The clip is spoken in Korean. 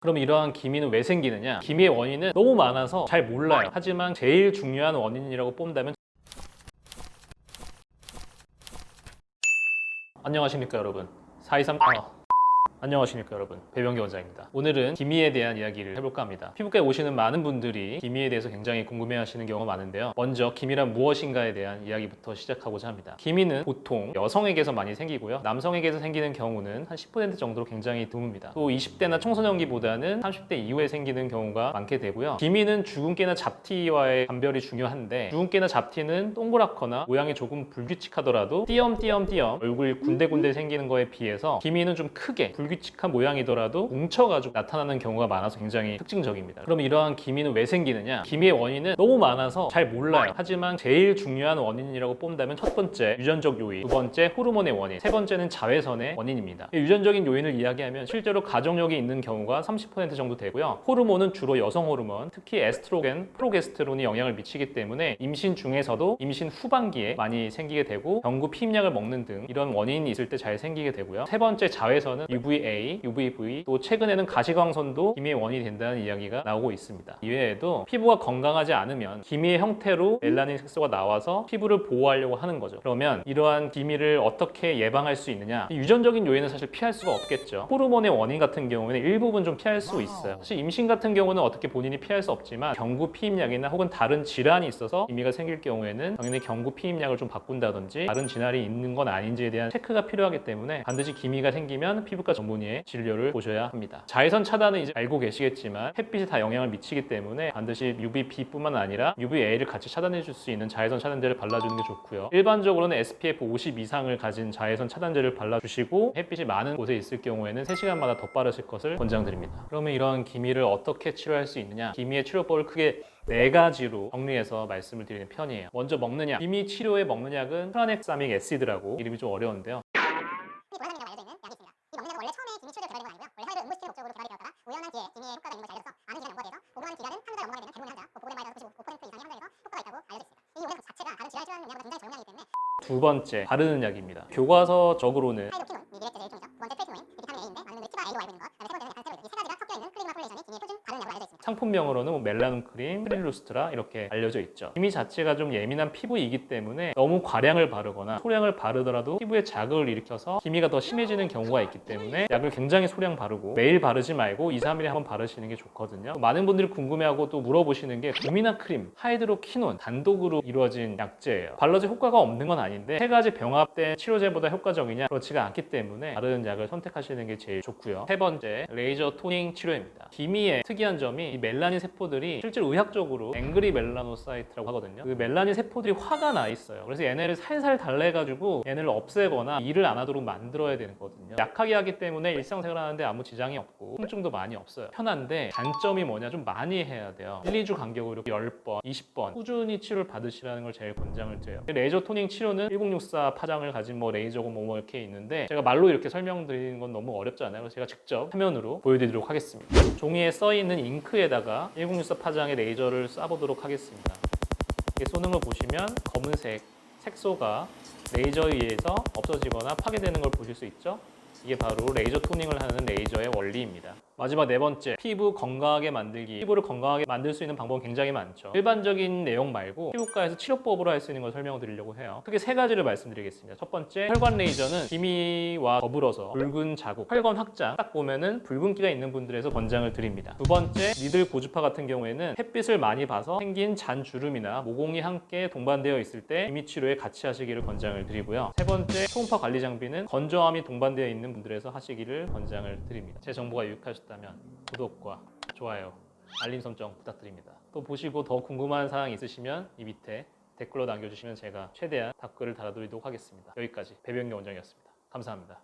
그럼 이러한 기미는 왜 생기느냐? 기미의 원인은 너무 많아서 잘 몰라요. 하지만 제일 중요한 원인이라고 꼽는다면 안녕하십니까 여러분. 423 안녕하십니까 여러분, 배병기 원장입니다. 오늘은 기미에 대한 이야기를 해볼까 합니다. 피부과에 오시는 많은 분들이 기미에 대해서 굉장히 궁금해하시는 경우가 많은데요. 먼저 기미란 무엇인가에 대한 이야기부터 시작하고자 합니다. 기미는 보통 여성에게서 많이 생기고요, 남성에게서 생기는 경우는 한 10% 정도로 굉장히 드뭅니다. 또 20대나 청소년기보다는 30대 이후에 생기는 경우가 많게 되고요. 기미는 주근깨나 잡티와의 감별이 중요한데, 주근깨나 잡티는 동그랗거나 모양이 조금 불규칙하더라도 띄엄띄엄 얼굴 군데군데 생기는 거에 비해서 기미는 좀 크게 불규칙한 모양이더라도 뭉쳐가지고 나타나는 경우가 많아서 굉장히 특징적입니다. 그럼 이러한 기미는 왜 생기느냐? 기미의 원인은 너무 많아서 잘 몰라요. 하지만 제일 중요한 원인이라고 꼽는다면 첫 번째 유전적 요인, 두 번째 호르몬의 원인, 세 번째는 자외선의 원인입니다. 유전적인 요인을 이야기하면 실제로 가족력이 있는 경우가 30% 정도 되고요. 호르몬은 주로 여성 호르몬, 특히 에스트로겐, 프로게스테론이 영향을 미치기 때문에 임신 중에서도 임신 후반기에 많이 생기게 되고, 경구 피임약을 먹는 등 이런 원인이 있을 때 잘 생기게 되고요. 세 번째 자외선은 UVA, UVB, 또 최근에는 가시광선도 기미의 원인이 된다는 이야기가 나오고 있습니다. 이외에도 피부가 건강하지 않으면 기미의 형태로 멜라닌 색소가 나와서 피부를 보호하려고 하는 거죠. 그러면 이러한 기미를 어떻게 예방할 수 있느냐? 유전적인 요인은 사실 피할 수가 없겠죠. 호르몬의 원인 같은 경우에는 일부분 좀 피할 수 있어요. 사실 임신 같은 경우는 어떻게 본인이 피할 수 없지만 경구 피임약이나 혹은 다른 질환이 있어서 기미가 생길 경우에는 당연히 경구 피임약을 좀 바꾼다든지 다른 질환이 있는 건 아닌지에 대한 체크가 필요하기 때문에 반드시 기미가 생기면 피부과 전문의의 진료를 보셔야 합니다. 자외선 차단은 이제 알고 계시겠지만 햇빛이 다 영향을 미치기 때문에 반드시 UVB뿐만 아니라 UVA를 같이 차단해 줄 수 있는 자외선 차단제를 발라주는 게 좋고요. 일반적으로는 SPF 50 이상을 가진 자외선 차단제를 발라주시고, 햇빛이 많은 곳에 있을 경우에는 3시간마다 더 바르실 것을 권장드립니다. 그러면 이런 기미를 어떻게 치료할 수 있느냐? 기미의 치료법을 크게 4가지로 정리해서 말씀을 드리는 편이에요. 먼저 먹는 약. 기미 치료에 먹는 약은 트라넥사믹 애시드라고, 이름이 좀 어려운데요. 이 먹는 약은 원래 처음에 기미 치료제로 개발된 건 아니고요. 원래 사회적 응급 치료 목적으로 개발이 되었다가 우연한 기회에 기미의 효과가 있는 걸 잘 알려서 많은 기관이 연구가 돼서 보고하는 기간은 한두달 넘어가게 되는 대부분의 환자, 보고된 바에 따라서 95% 이상의 환자에서 효과가 있다고 알려져 있습니다. 이 원약 자체가 다른 질환 치료하는 용량보다 굉장히 적은 양이기 때문에. 두 번째, 바르는 약입니다. 교과서적으로는 하이드로퀴논, 미디렉트의 일종이죠. 두 번째 트레트모인, 비타민 A인데 많은 분들이 티바 A로 알고 있는 것. 그다음에 세 번째는 약간 스테로이드. 이 세 가지가 섞여 있는 크리그마 폴레이션이 기미의 표준 바르는 약으로 알려져 있습니다. 상품명으로는 멜라논 크림, 프릴루스트라 이렇게 알려져 있죠. 기미 자체가 좀 예민한 피부이기 때문에 너무 과량을 바르거나 소량을 바르더라도 피부에 자극을 일으켜서 기미가 더 심해지는 경우가 있기 때문에 약을 굉장히 소량 바르고 매일 바르지 말고 2, 3일에 한번 바르시는 게 좋거든요. 많은 분들이 궁금해하고 또 물어보시는 게 루미나 크림, 하이드로퀴논 단독으로 이루어진 약제예요. 발라도 효과가 없는 건 아닌데 세 가지 병합된 치료제보다 효과적이냐? 그렇지가 않기 때문에 바르는 약을 선택하시는 게 제일 좋고요. 세 번째, 레이저 토닝 치료입니다. 기미의 특이한 점이 이 멜라닌 세포들이 실제로 의학적으로 앵그리 멜라노사이트라고 하거든요. 그 멜라닌 세포들이 화가 나 있어요. 그래서 얘네를 살살 달래가지고 얘네를 없애거나 일을 안 하도록 만들어야 되거든요. 약하게 하기 때문에 일상생활 하는데 아무 지장이 없고 통증도 많이 없어요. 편한데 단점이 뭐냐? 좀 많이 해야 돼요. 1, 2주 간격으로 10번, 20번 꾸준히 치료를 받으시라는 걸 제일 권장을 드려요. 레이저 토닝 치료는 1064 파장을 가진 뭐 레이저고 뭐 이렇게 있는데, 제가 말로 이렇게 설명드리는 건 너무 어렵잖아요. 그래서 제가 직접 화면으로 보여드리도록 하겠습니다. 종이에 써있는 잉크에다가 1064 파장의 레이저를 쏴보도록 하겠습니다. 이렇게 쏘는 걸 보시면 검은색 색소가 레이저에 의해서 없어지거나 파괴되는 걸 보실 수 있죠? 이게 바로 레이저 토닝을 하는 레이저의 원리입니다. 마지막 네 번째, 피부 건강하게 만들기. 피부를 건강하게 만들 수 있는 방법은 굉장히 많죠. 일반적인 내용 말고 피부과에서 치료법으로 할 수 있는 걸 설명을 드리려고 해요. 크게 3가지를 말씀드리겠습니다. 첫 번째, 혈관 레이저는 기미와 더불어서 붉은 자국, 혈관 확장, 딱 보면은 붉은기가 있는 분들에서 권장을 드립니다. 두 번째, 니들 고주파 같은 경우에는 햇빛을 많이 봐서 생긴 잔주름이나 모공이 함께 동반되어 있을 때 기미 치료에 같이 하시기를 권장을 드리고요. 세 번째, 초음파 관리 장비는 건조함이 동반되어 있는 분들에서 하시기를 권장을 드립니다. 제 정보가 유익하셨다면 구독과 좋아요, 알림 설정 부탁드립니다. 또 보시고 더 궁금한 사항 있으시면 이 밑에 댓글로 남겨주시면 제가 최대한 답글을 달아드리도록 하겠습니다. 여기까지 배병기 원장이었습니다. 감사합니다.